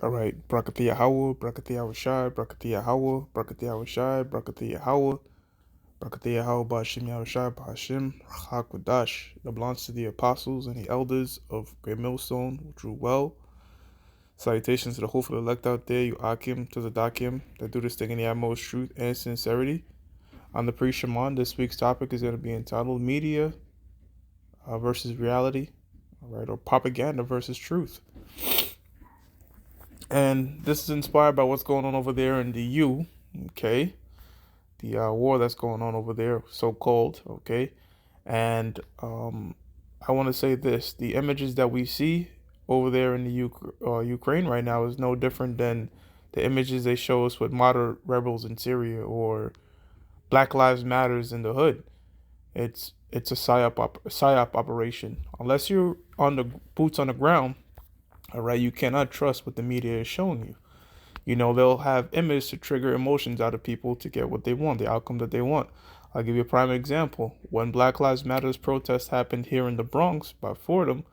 All right. Brakathiya Hawa, Brakathiya Shai, Brakathiya Hawa, Brakathiya Shai, Brakathiya Hawa, Brakathiya Hawa, Bashim Yahushai, Bashim, Hakwadash. That belongs to the apostles and the elders of Great Millstone, who drew well. Salutations to the hopeful elect out there, you Akim to the Dakim, that do this thing in the utmost truth and sincerity. On the pre-Shaman, this week's topic is going to be entitled Media versus Reality, all right, or Propaganda versus Truth. And this is inspired by what's going on over there in the U, okay? The war that's going on over there, so called, okay? And I want to say this: the images that we see over there in the Ukraine right now is no different than the images they show us with moderate rebels in Syria or Black Lives Matters in the hood. It's a psyop operation. Unless you're on the boots on the ground, all right, you cannot trust what the media is showing you. You know, they'll have images to trigger emotions out of people to get what they want, the outcome that they want. I'll give you a prime example. When Black Lives Matters protest happened here in the Bronx by Fordham,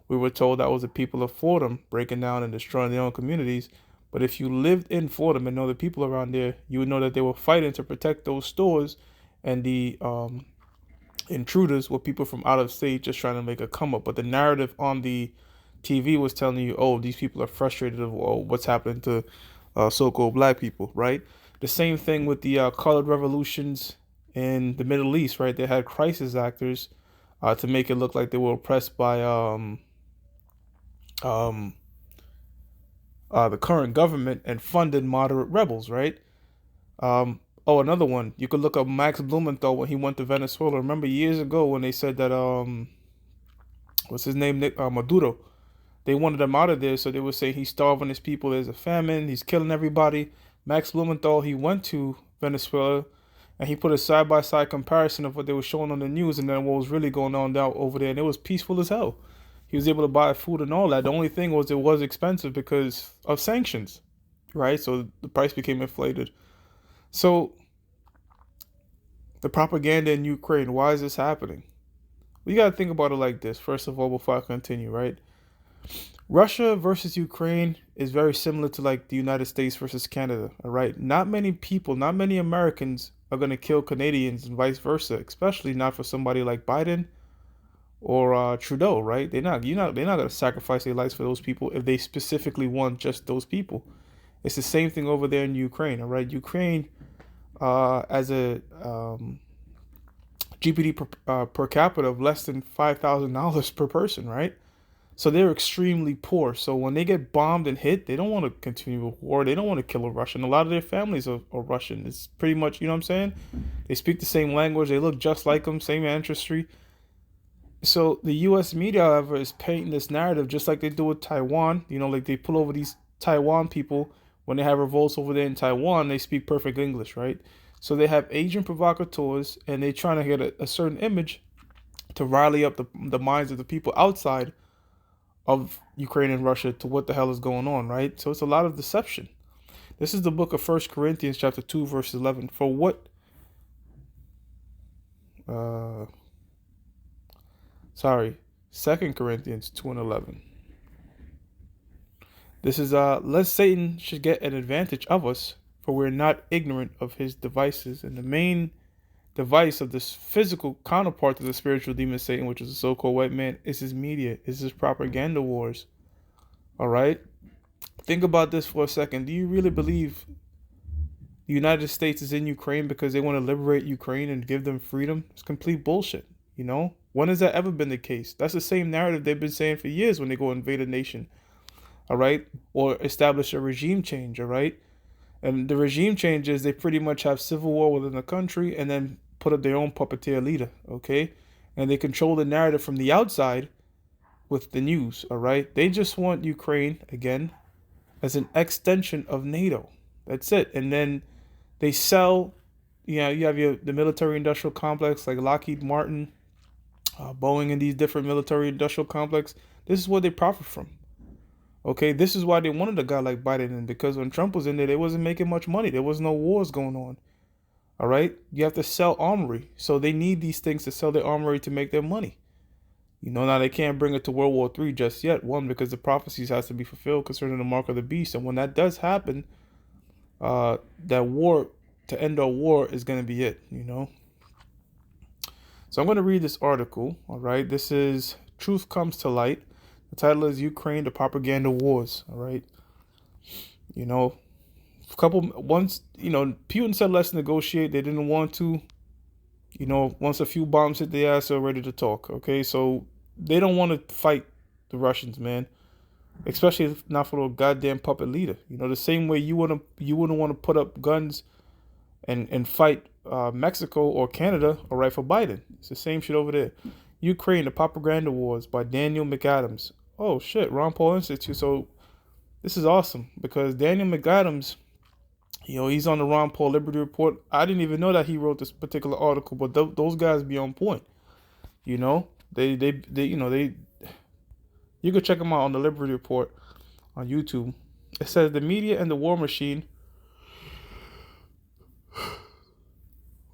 we were told that was the people of Fordham breaking down and destroying their own communities. But if you lived in Fordham and know the people around there, you would know that they were fighting to protect those stores, and the intruders were people from out of state just trying to make a come up. But the narrative on the TV was telling you, oh, these people are frustrated of what's happening to so-called black people, right? The same thing with the colored revolutions in the Middle East, right? They had crisis actors to make it look like they were oppressed by um, the current government and funded moderate rebels, right? Another one. You could look up Max Blumenthal when he went to Venezuela. Remember years ago when they said that what's his name, Maduro. They wanted him out of there, so they would say he's starving his people. There's a famine. He's killing everybody. Max Blumenthal, he went to Venezuela, and he put a side by side comparison of what they were showing on the news and then what was really going on down over there, and it was peaceful as hell. He was able to buy food and all that. The only thing was it was expensive because of sanctions, right? So the price became inflated. So the propaganda in Ukraine, why is this happening? We got to think about it like this, first of all, before I continue, right? Russia versus Ukraine is very similar to like the United States versus Canada, all right? Not many people, not many Americans are going to kill Canadians and vice versa, especially not for somebody like Biden or Trudeau, right? They're not going to sacrifice their lives for those people if they specifically want just those people. It's the same thing over there in Ukraine, all right? Ukraine as a GDP per capita of less than $5,000 per person, right? So they're extremely poor. So when they get bombed and hit, they don't want to continue a war. They don't want to kill a Russian. A lot of their families are Russian. It's pretty much, you know what I'm saying? They speak the same language. They look just like them, same ancestry. So the U.S. media, however, is painting this narrative just like they do with Taiwan. You know, like they pull over these Taiwan people when they have revolts over there in Taiwan. They speak perfect English, right? So they have Asian provocateurs, and they're trying to get a certain image to rally up the minds of the people outside of Ukraine and Russia to what the hell is going on, right? So it's a lot of deception. This is the book of First Corinthians chapter 2 verse 11. For what uh sorry, Second Corinthians 2 and 11. This is lest Satan should get an advantage of us, for we're not ignorant of his devices. And the main device of this physical counterpart to the spiritual demon Satan, which is the so-called white man, is his media, is his propaganda wars. All right? Think about this for a second. Do you really believe the United States is in Ukraine because they want to liberate Ukraine and give them freedom? It's complete bullshit. You know? When has that ever been the case? That's the same narrative they've been saying for years when they go invade a nation. All right? Or establish a regime change. All right? And the regime changes, they pretty much have civil war within the country and then put up their own puppeteer leader. Okay? And they control the narrative from the outside with the news. All right? They just want Ukraine, again, as an extension of NATO. That's it. And then they sell, you know, you have the military industrial complex like Lockheed Martin, Boeing, and these different military industrial complex. This is what they profit from. Okay, this is why they wanted a guy like Biden in, because when Trump was in there, they wasn't making much money. There was no wars going on. All right, you have to sell armory, so they need these things to sell their armory to make their money. Now they can't bring it to World War III just yet. One, because the prophecies has to be fulfilled concerning the mark of the beast, and when that does happen, that war to end our war is going to be it. So I'm going to read this article. All right, this is Truth Comes to Light. The title is Ukraine: The Propaganda Wars. All right, you know, once Putin said let's negotiate. They didn't want to. Once a few bombs hit the ass, they're ready to talk. Okay, so they don't want to fight the Russians, man. Especially if not for the goddamn puppet leader. The same way you wouldn't want to put up guns and fight Mexico or Canada, all right, for Biden. It's the same shit over there. Ukraine: The Propaganda Wars by Daniel McAdams. Oh shit, Ron Paul Institute. So this is awesome because Daniel McAdams, he's on the Ron Paul Liberty Report. I didn't even know that he wrote this particular article, but those guys be on point. They you can check them out on the Liberty Report on YouTube. It says the media and the war machine.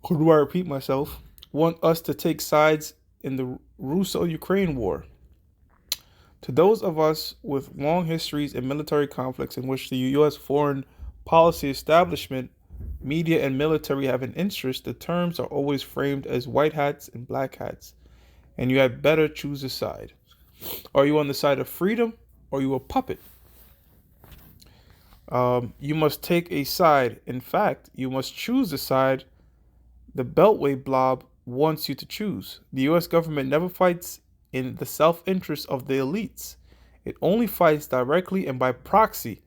Do I repeat myself? Want us to take sides in the Russo-Ukraine war. To those of us with long histories in military conflicts in which the U.S. foreign policy establishment, media, and military have an interest, the terms are always framed as white hats and black hats, and you had better choose a side. Are you on the side of freedom or are you a puppet? You must take a side. In fact, you must choose a side the Beltway blob wants you to choose. The U.S. government never fights in the self-interest of the elites. It only fights directly and by proxy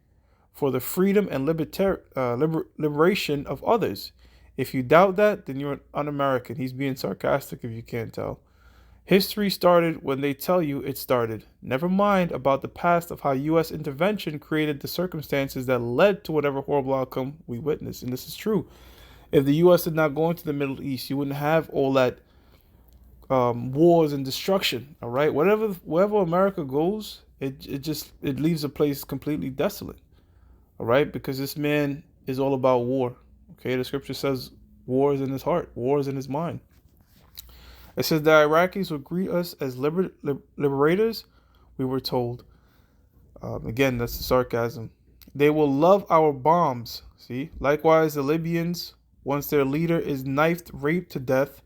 for the freedom and liberation of others. If you doubt that, then you're an un-American. He's being sarcastic if you can't tell. History started when they tell you it started. Never mind about the past of how U.S. intervention created the circumstances that led to whatever horrible outcome we witnessed. And this is true. If the U.S. did not go into the Middle East, you wouldn't have all that wars and destruction. All right, wherever America goes, it leaves a place completely desolate. All right, because this man is all about war. Okay, the scripture says war is in his heart, war is in his mind. It says the Iraqis will greet us as liberators. We were told. Again, that's the sarcasm. They will love our bombs. See, likewise the Libyans, once their leader is knifed, raped to death.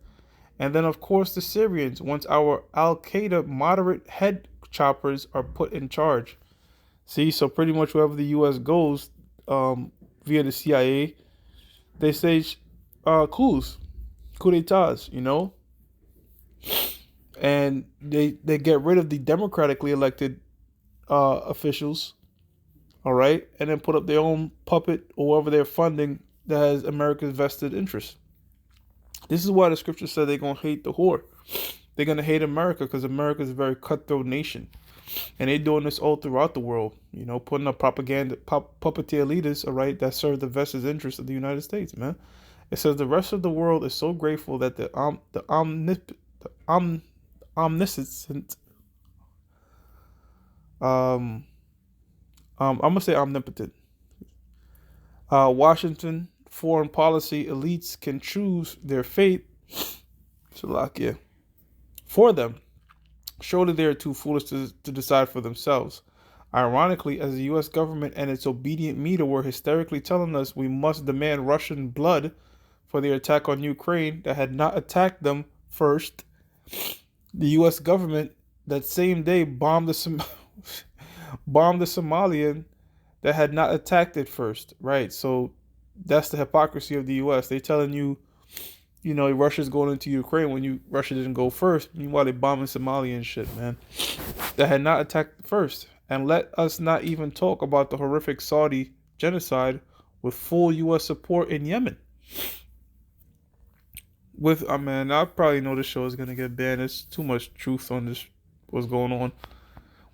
And then, of course, the Syrians, once our Al-Qaeda moderate head choppers are put in charge. See, so pretty much wherever the U.S. goes via the CIA, they stage coup d'etats, and they get rid of the democratically elected officials, all right, and then put up their own puppet or whatever they're funding that has America's vested interest. This is why the scripture said they're going to hate the whore. They're going to hate America because America is a very cutthroat nation. And they're doing this all throughout the world, putting up propaganda, puppeteer leaders, all right, that serve the vested interests of the United States, man. It says the rest of the world is so grateful that the omniscient, I'm going to say omnipotent, Washington foreign policy elites can choose their fate, Shalakia, for them. Surely they are too foolish to decide for themselves. Ironically, as the U.S. government and its obedient media were hysterically telling us we must demand Russian blood for their attack on Ukraine that had not attacked them first, the U.S. government that same day bombed the Somalian that had not attacked it first. Right, so that's the hypocrisy of the U.S. They're telling you, Russia's going into Ukraine when Russia didn't go first. Meanwhile, they bombing Somalia and shit, man. That had not attacked first. And let us not even talk about the horrific Saudi genocide with full U.S. support in Yemen. I probably know this show is going to get banned. There's too much truth on this, what's going on.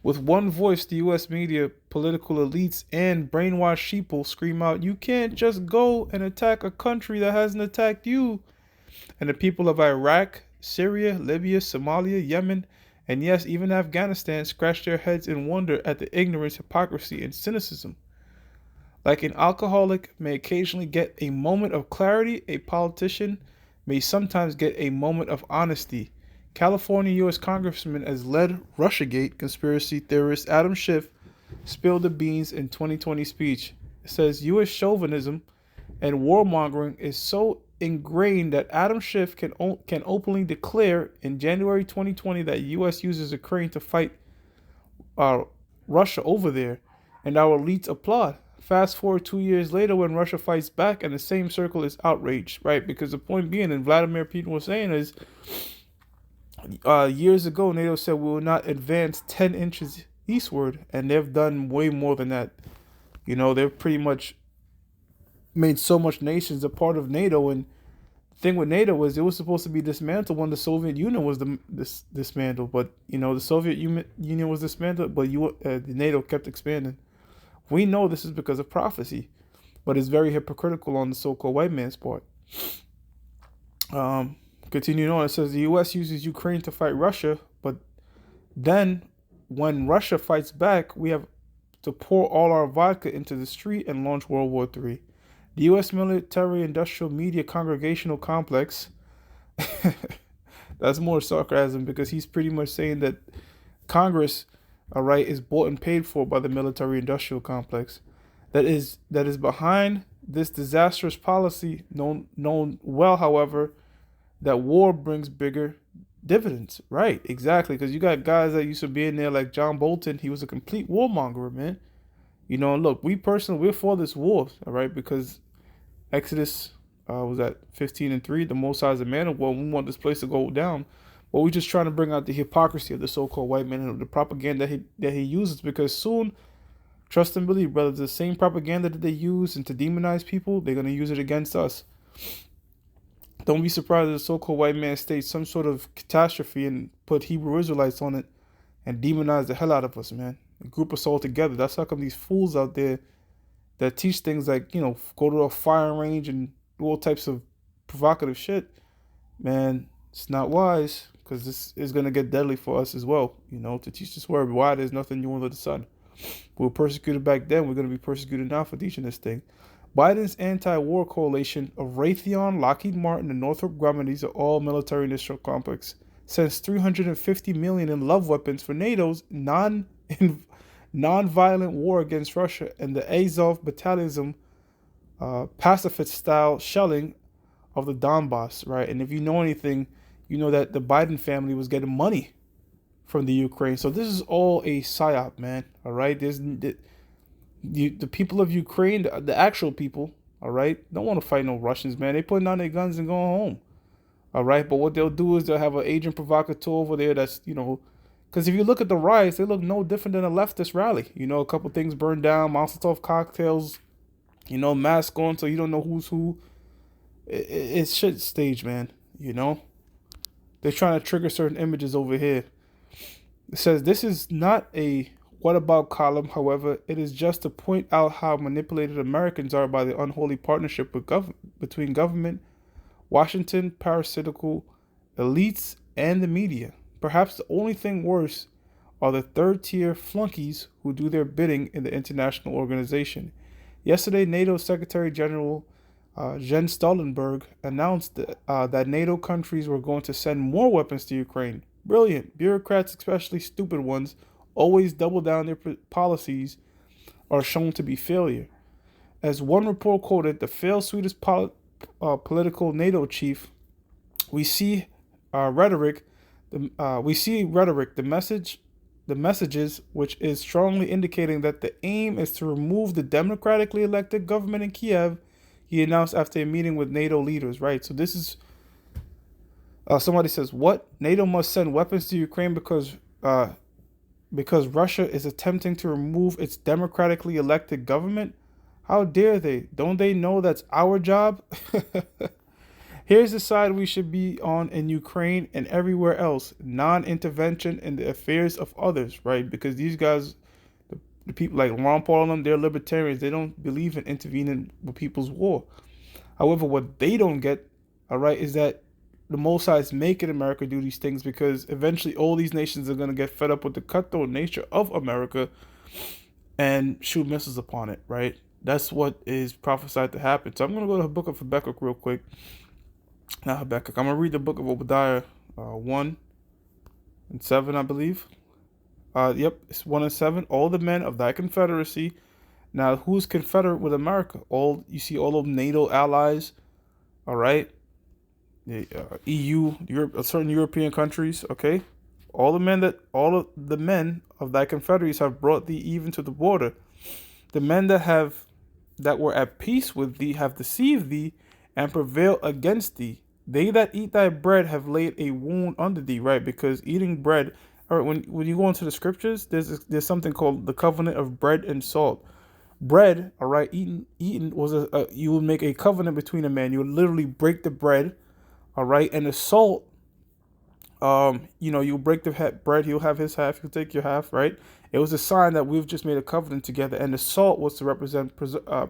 With one voice, the U.S. media, political elites, and brainwashed sheeple scream out, you can't just go and attack a country that hasn't attacked you. And the people of Iraq, Syria, Libya, Somalia, Yemen, and yes, even Afghanistan scratch their heads in wonder at the ignorance, hypocrisy, and cynicism. Like an alcoholic may occasionally get a moment of clarity, a politician may sometimes get a moment of honesty. California U.S. Congressman as led Russiagate conspiracy theorist Adam Schiff spilled the beans in 2020 speech. It says U.S. chauvinism and warmongering is so ingrained that Adam Schiff can openly declare in January 2020 that U.S. uses Ukraine to fight uh, Russia over there, and our elites applaud. Fast forward 2 years later when Russia fights back and the same circle is outraged, right? Because the point being, and Vladimir Putin was saying is, years ago, NATO said we will not advance 10 inches eastward, and they've done way more than that. You know, they've pretty much made so much nations a part of NATO, and the thing with NATO was it was supposed to be dismantled when the Soviet Union was dismantled, but you know the Soviet Union was dismantled, but the NATO kept expanding. We know this is because of prophecy, but it's very hypocritical on the so-called white man's part. Continuing on, it says the U.S. uses Ukraine to fight Russia, but then when Russia fights back, we have to pour all our vodka into the street and launch World War III. The U.S. military industrial media congregational complex, that's more sarcasm because he's pretty much saying that Congress, all right, is bought and paid for by the military industrial complex that is behind this disastrous policy, known well, however, that war brings bigger dividends. Right, exactly, because you got guys that used to be in there like John Bolton. He was a complete warmonger, man. You know, look, we're for this war, all right, because Exodus was at 15:3. The Most High is a man of war. We want this place to go down, but we're just trying to bring out the hypocrisy of the so-called white man and the propaganda that he uses. Because soon, trust and believe, brother, the same propaganda that they use and to demonize people, they're gonna use it against us. Don't be surprised if the so-called white man states some sort of catastrophe and put Hebrew Israelites on it and demonize the hell out of us, man. Group us all together. That's how come these fools out there that teach things like, you know, go to a firing range and do all types of provocative shit, man, it's not wise, because this is going to get deadly for us as well, you know, to teach this word. Why? There's nothing new under the sun. We were persecuted back then. We're going to be persecuted now for teaching this thing. Biden's anti-war coalition of Raytheon, Lockheed Martin, and Northrop Grumman, these are all military industrial complex, sends $350 million in love weapons for NATO's non-violent war against Russia and the Azov battalism pacifist-style shelling of the Donbass, right? And if you know anything, you know that the Biden family was getting money from the Ukraine. So this is all a psyop, man, all right? The people of Ukraine, the actual people, all right, don't want to fight no Russians, man. They putting down their guns and going home, all right? But what they'll do is they'll have an agent provocateur over there that's, you know, because if you look at the riots, they look no different than a leftist rally. You know, a couple things burned down, Molotov cocktails, you know, masks on so you don't know who's who. It's shit stage, man, you know? They're trying to trigger certain images over here. It says this is not a what about column, however, it is just to point out how manipulated Americans are by the unholy partnership between government, Washington, parasitical elites, and the media. Perhaps the only thing worse are the third-tier flunkies who do their bidding in the international organization. Yesterday, NATO Secretary General Jens Stoltenberg announced that NATO countries were going to send more weapons to Ukraine. Brilliant. Bureaucrats, especially stupid ones, always double down their policies are shown to be failure. As one report quoted, the failed Swedish political NATO chief, we see rhetoric, the messages, which is strongly indicating that the aim is to remove the democratically elected government in Kiev, he announced after a meeting with NATO leaders, right? So this is, somebody says, what? NATO must send weapons to Ukraine because Russia is attempting to remove its democratically elected government? How dare they? Don't they know that's our job? Here's the side we should be on in Ukraine and everywhere else. Non-intervention in the affairs of others, right? Because these guys, the people like Ron Paul and them, they're libertarians. They don't believe in intervening with people's war. However, what they don't get, all right, is that the Most High is making America do these things because eventually all these nations are going to get fed up with the cutthroat nature of America and shoot missiles upon it, right? That's what is prophesied to happen. So I'm going to go to the book of Habakkuk real quick. Not Habakkuk. I'm going to read the book of Obadiah 1. and 7, I believe. Yep, it's 1 and 7. All the men of thy confederacy. Now, who's confederate with America? All you see, all of NATO allies. All right, the EU, Europe, certain European countries. Okay, all of the men of thy confederacies have brought thee even to the border. The men that were at peace with thee have deceived thee and prevailed against thee. They that eat thy bread have laid a wound under thee, right? Because eating bread, or when you go into the scriptures, there's something called the covenant of bread and salt. Bread, all right, eaten was you would make a covenant between a man. You would literally break the bread, all right, and the salt. You break the bread. He'll have his half. You'll take your half, right? It was a sign that we've just made a covenant together, and the salt was to represent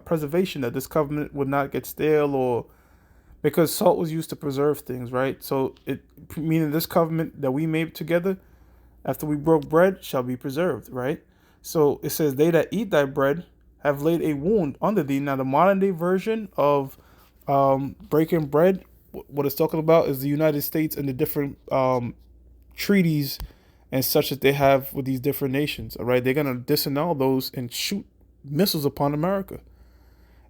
preservation, that this covenant would not get stale, or because salt was used to preserve things, right? So it meaning this covenant that we made together after we broke bread shall be preserved, right? So it says, "They that eat thy bread have laid a wound under thee." Now, the modern day version of breaking bread, what it's talking about is the United States and the different treaties and such that they have with these different nations. All right, they're gonna disannul those and shoot missiles upon America.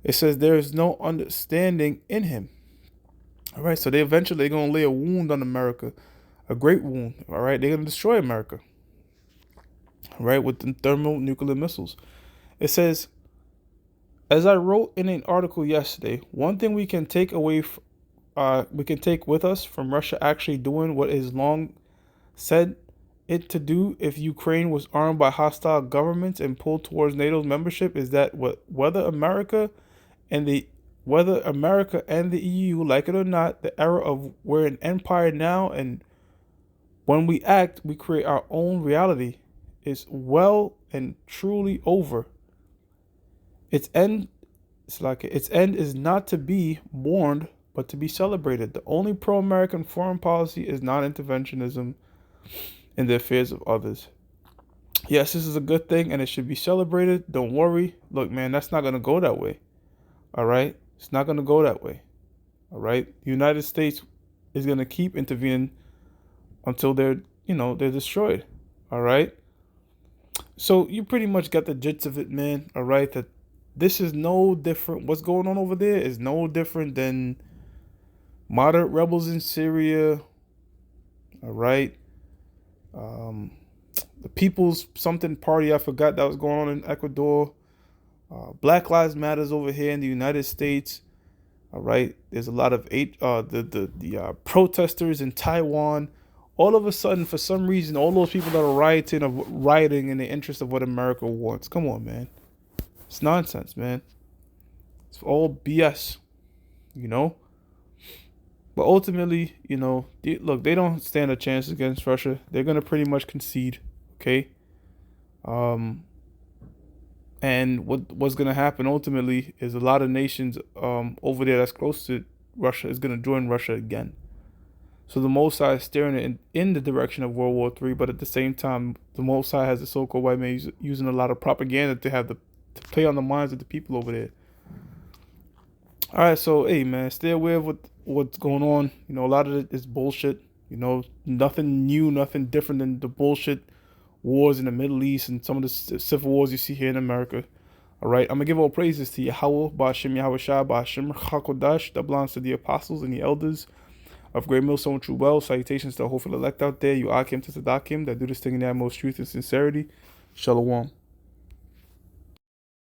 It says there is no understanding in him. All right, so they eventually gonna lay a wound on America, a great wound. All right, they're gonna destroy America. All right, with the thermonuclear missiles. It says, as I wrote in an article yesterday, one thing we can take with us from Russia actually doing what is long said it to do if Ukraine was armed by hostile governments and pulled towards NATO's membership is that and the whether America and the EU like it or not, the era of we're an empire now, and when we act, we create our own reality, is well and truly over. Its end, its end is not to be mourned, but to be celebrated. The only pro-American foreign policy is non-interventionism in the affairs of others. Yes, this is a good thing and it should be celebrated. Don't worry. Look, man, that's not going to go that way. All right? It's not going to go that way. All right? The United States is going to keep intervening until they're destroyed. All right? So you pretty much got the gist of it, man. All right? That this is no different. What's going on over there is no different than moderate rebels in Syria. All right? The People's something party, I forgot, that was going on in Ecuador. Black Lives Matters over here in the United States. All right, there's a lot of protesters in Taiwan. All of a sudden, for some reason, all those people that are rioting in the interest of what America wants. Come on, man. It's nonsense, man. It's all BS, you know. But ultimately, look, they don't stand a chance against Russia. They're gonna pretty much concede, okay? And what's gonna happen ultimately is a lot of nations over there that's close to Russia is gonna join Russia again. So the Mossad is steering it in the direction of World War III, but at the same time, the Mossad has the so-called white man using a lot of propaganda to play on the minds of the people over there. All right, so hey, man, stay aware of what's going on. A lot of it is bullshit. Nothing new, nothing different than the bullshit wars in the Middle East and some of the civil wars you see here in America. All right, I'm gonna give all praises to Yahweh, Ba'Shem Yahweh Shah, Ba'Shem Hakodash, that belongs to the apostles and the elders of Great Millstone True Well. Salutations to the hopeful elect out there, you Akim to Sadakim, that do this thing in the utmost truth and sincerity. Shalom.